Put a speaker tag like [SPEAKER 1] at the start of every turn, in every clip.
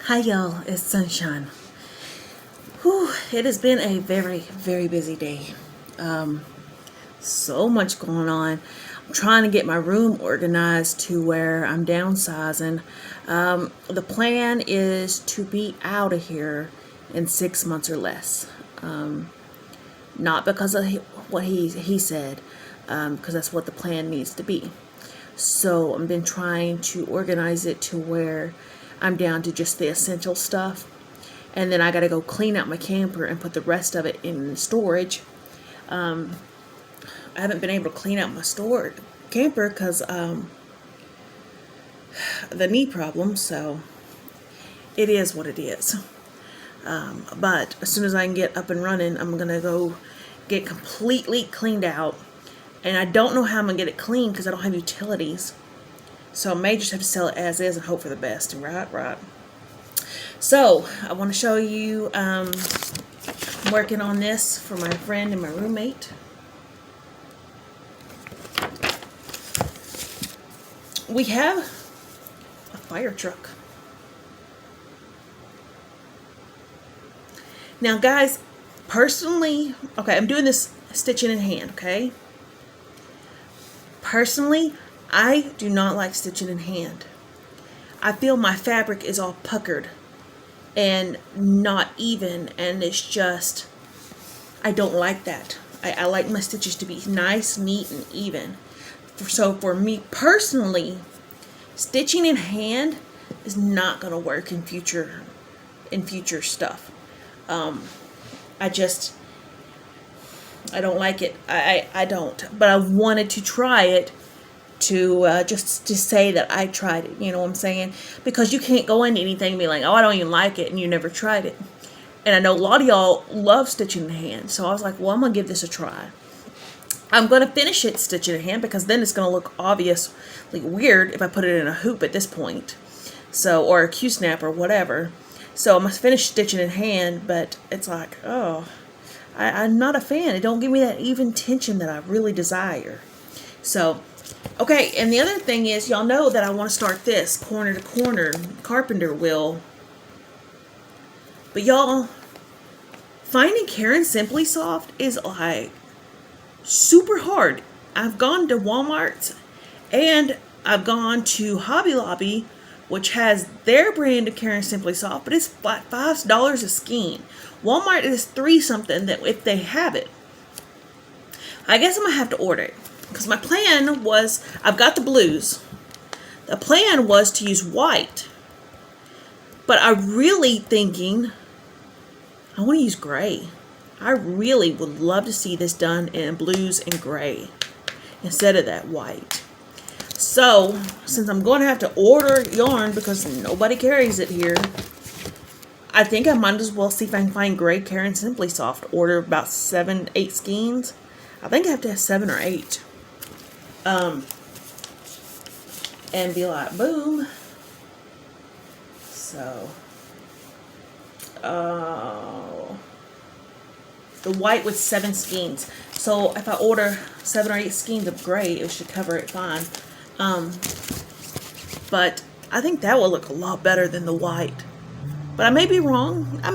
[SPEAKER 1] Hi y'all, it's Sunshine. Whew, it has been a very, very busy day. So much going on. I'm trying to get my room organized to where I'm downsizing. The plan is to be out of here in 6 months or less. Not because of what he said, because that's what the plan needs to be. So I've been trying to organize it to where I'm down to just the essential stuff. And then I got to go clean out my camper and put the rest of it in storage. I haven't been able to clean out my camper because the knee problem. So it is what it is. But as soon as I can get up and running, I'm going to go get completely cleaned out. And I don't know how I'm going to get it clean because I don't have utilities. So I may just have to sell it as is and hope for the best. Right. So I want to show you, I'm working on this for my friend and my roommate. We have a fire truck. Now guys, personally, okay, I'm doing this stitching in hand, okay? Personally, I do not like stitching in hand. I feel my fabric is all puckered and not even, and it's just, I don't like that. I like my stitches to be nice, neat, and even. So for me personally, stitching in hand is not going to work in future stuff. I don't like it. I don't. But I wanted to try it to just to say that I tried it. You know what I'm saying? Because you can't go into anything and be like, oh, I don't even like it, and you never tried it. And I know a lot of y'all love stitching in hand. So I was like, well, I'm going to give this a try. I'm going to finish it stitching in hand because then it's going to look obviously weird if I put it in a hoop at this point. So, or a Q-snap or whatever. So I'm going to finish stitching in hand, but it's like, oh, I'm not a fan. It don't give me that even tension that I really desire. So, okay, and the other thing is, y'all know that I want to start this corner to corner carpenter wheel. But y'all, finding Karen Simply Soft is like super hard. I've gone to Walmart and I've gone to Hobby Lobby, which has their brand of Karen Simply Soft, but it's like $5 a skein. Walmart is $3 something that if they have it. I guess I'm gonna have to order it because my plan was, I've got the blues. The plan was to use white, but I'm really thinking I want to use gray. I really would love to see this done in blues and gray instead of that white. So, since I'm going to have to order yarn because nobody carries it here, I think I might as well see if I can find gray Karen Simply Soft. Order about 7, 8 skeins. I think I have to have 7 or 8. And be like, boom. So, the white with 7 skeins. So if I order 7 or 8 skeins of gray, it should cover it fine. But I think that will look a lot better than the white. But I may be wrong. I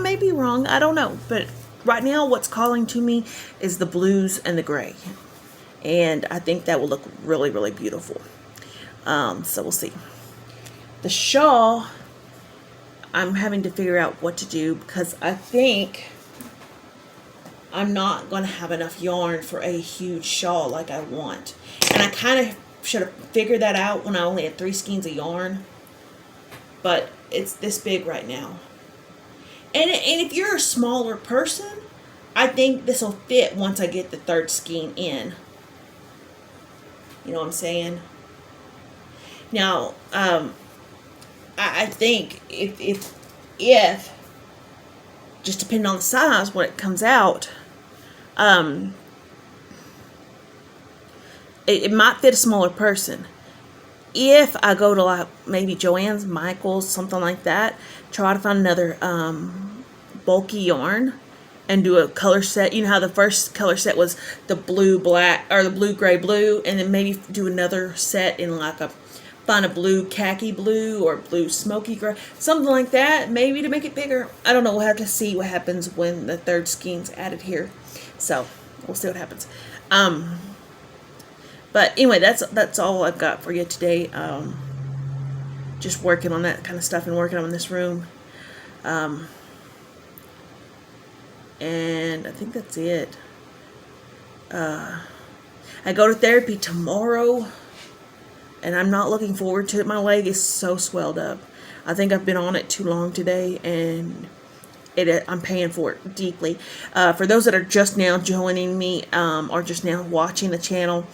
[SPEAKER 1] don't know. But right now what's calling to me is the blues and the gray. And I think that will look really, really beautiful. So we'll see. The shawl, I'm having to figure out what to do because I think I'm not going to have enough yarn for a huge shawl like I want. And I kind of should have figured that out when I only had 3 skeins of yarn. But it's this big right now. And if you're a smaller person, I think this will fit once I get the 3rd skein in. You know what I'm saying? Now, I think if just depending on the size when it comes out, it might fit a smaller person. If I go to like maybe Joann's, Michael's, something like that, try to find another bulky yarn and do a color set. You know how the first color set was the blue black or the blue gray blue, and then maybe do another set in like a find a blue khaki blue or blue smoky gray, something like that, maybe to make it bigger. I don't know. We'll have to see what happens when the third skein's added here. So we'll see what happens. But anyway, that's all I've got for you today. Just working on that kind of stuff and working on this room. And I think that's it. I go to therapy tomorrow, and I'm not looking forward to it. My leg is so swelled up. I think I've been on it too long today, and I'm paying for it deeply. For those that are just now joining me, or just now watching the channel,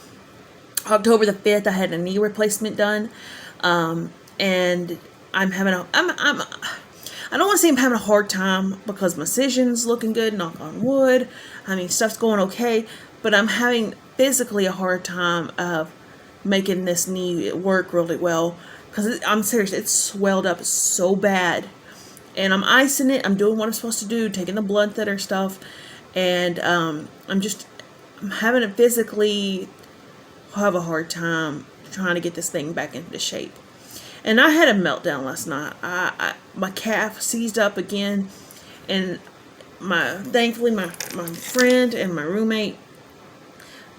[SPEAKER 1] October the 5th, I had a knee replacement done, and I'm having I don't want to say I'm having a hard time because my incision's looking good, knock on wood. I mean, stuff's going okay, but I'm having physically a hard time of making this knee work really well because I'm serious, it's swelled up so bad. And I'm icing it, I'm doing what I'm supposed to do, taking the blood thinner stuff, and I'm having to physically have a hard time trying to get this thing back into shape. And I had a meltdown last night. My calf seized up again, and thankfully my friend and my roommate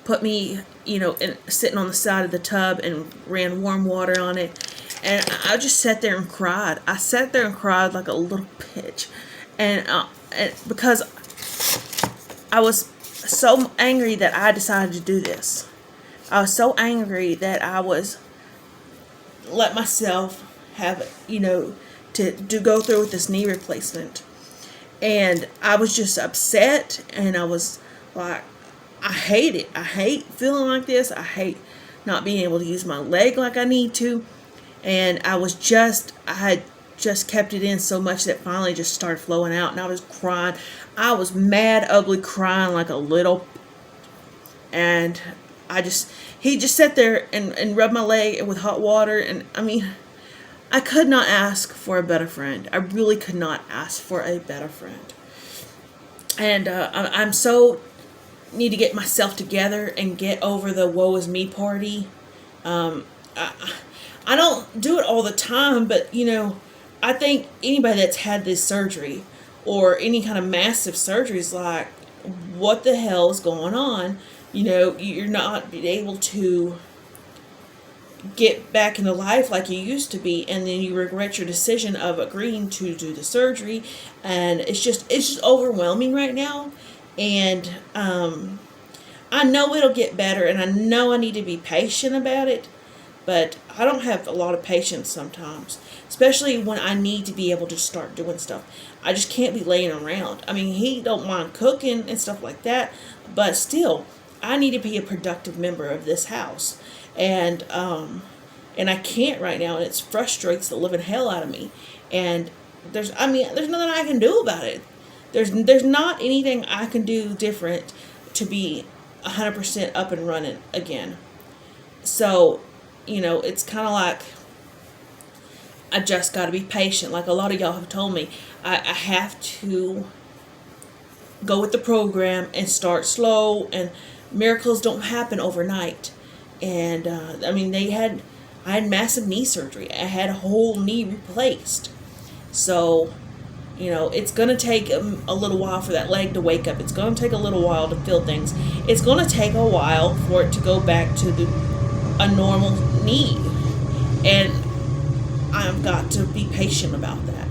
[SPEAKER 1] put me, sitting on the side of the tub and ran warm water on it, and I just sat there and cried. I sat there and cried like a little bitch, and because I was so angry that I decided to do this. I was so angry that I let myself have to go through with this knee replacement, and I was just upset, and I was like, I hate it. I hate feeling like this. I hate not being able to use my leg like I need to, and I had just kept it in so much that finally just started flowing out, and I was crying. I was mad, ugly, crying like a little, and he just sat there and rubbed my leg with hot water, and I mean, I could not ask for a better friend. I really could not ask for a better friend. And I'm so need to get myself together and get over the woe is me party. I don't do it all the time, but I think anybody that's had this surgery or any kind of massive surgery is like, what the hell is going on? You're not able to get back into life like you used to be, and then you regret your decision of agreeing to do the surgery, and it's just overwhelming right now. And I know it'll get better, and I know I need to be patient about it, but I don't have a lot of patience sometimes, especially when I need to be able to start doing stuff. I just can't be laying around. I mean, he don't mind cooking and stuff like that, but still, I need to be a productive member of this house, and I can't right now, and it frustrates the living hell out of me. And there's nothing I can do about it. There's not anything I can do different to be 100% up and running again. So, it's kind of like I just got to be patient. Like a lot of y'all have told me, I have to go with the program and start slow, and miracles don't happen overnight. And I had massive knee surgery. I had a whole knee replaced. So, it's going to take a little while for that leg to wake up. It's going to take a little while to feel things. It's going to take a while for it to go back to a normal knee. And I've got to be patient about that.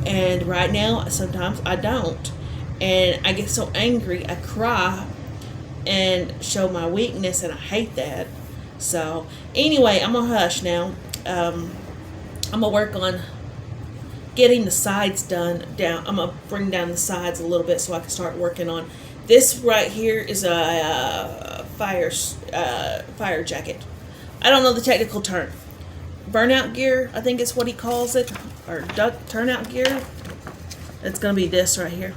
[SPEAKER 1] And right now, sometimes I don't. And I get so angry, I cry and show my weakness, and I hate that. So, anyway, I'm going to hush now. I'm going to work on getting the sides done down. I'm going to bring down the sides a little bit so I can start working on this. Right here is a fire jacket. I don't know the technical term. Burnout gear, I think is what he calls it, or duck turnout gear. It's going to be this right here.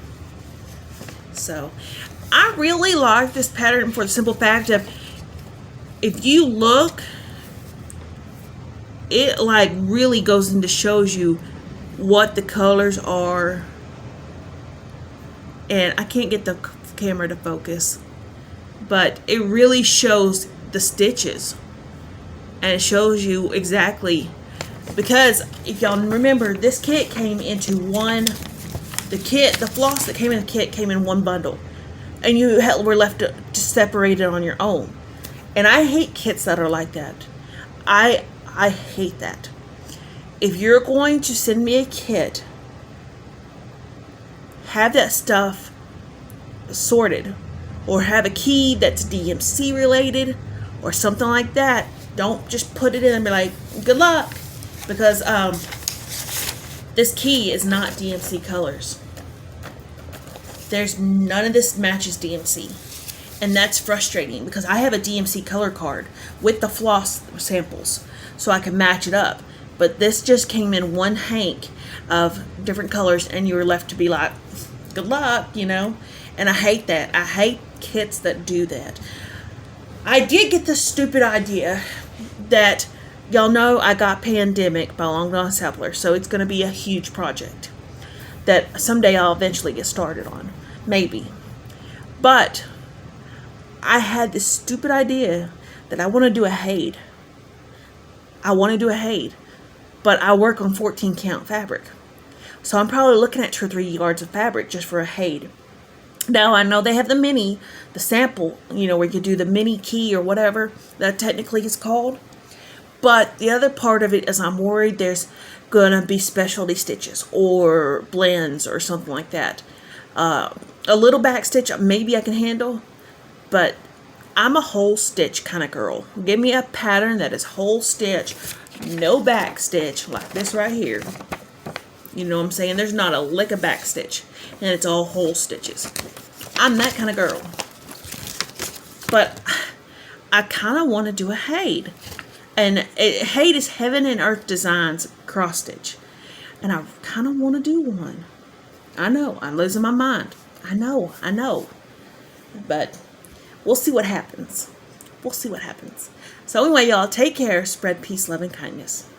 [SPEAKER 1] So, I really like this pattern for the simple fact of, if you look, it like really goes into shows you what the colors are. And I can't get the camera to focus, but it really shows the stitches. and it shows you exactly, because if y'all remember, this kit came into one, the floss that came in the kit came in one bundle, and you were left to separate it on your own. And I hate kits that are like that. I hate that. If you're going to send me a kit, have that stuff sorted, or have a key that's DMC related or something like that. Don't just put it in and be like, good luck, because this key is not DMC colors. There's none of this matches DMC, and that's frustrating because I have a DMC color card with the floss samples so I can match it up, but this just came in one hank of different colors, and you were left to be like, good luck, you know. And I hate that. I hate kits that do that. I did get this stupid idea that, y'all know I got Pandemic by Long John Sampler, so it's going to be a huge project that someday I'll eventually get started on. Maybe. But I had this stupid idea that I want to do a Haid. But I work on 14 count fabric. So I'm probably looking at 2 or 3 yards of fabric just for a Haid. Now I know they have the sample, you know, where you do the mini key or whatever that technically is called. But the other part of it is I'm worried there's gonna be specialty stitches or blends or something like that. A little back stitch maybe I can handle, but I'm a whole stitch kind of girl. Give me a pattern that is whole stitch, no back stitch like this right here. You know what I'm saying? There's not a lick of back stitch, and it's all whole stitches. I'm that kind of girl. But I kind of want to do a Haid. And Haid is Heaven and Earth Designs cross stitch. And I kind of want to do one. I know, I'm losing my mind. I know. But we'll see what happens. So anyway, y'all, take care. Spread peace, love, and kindness.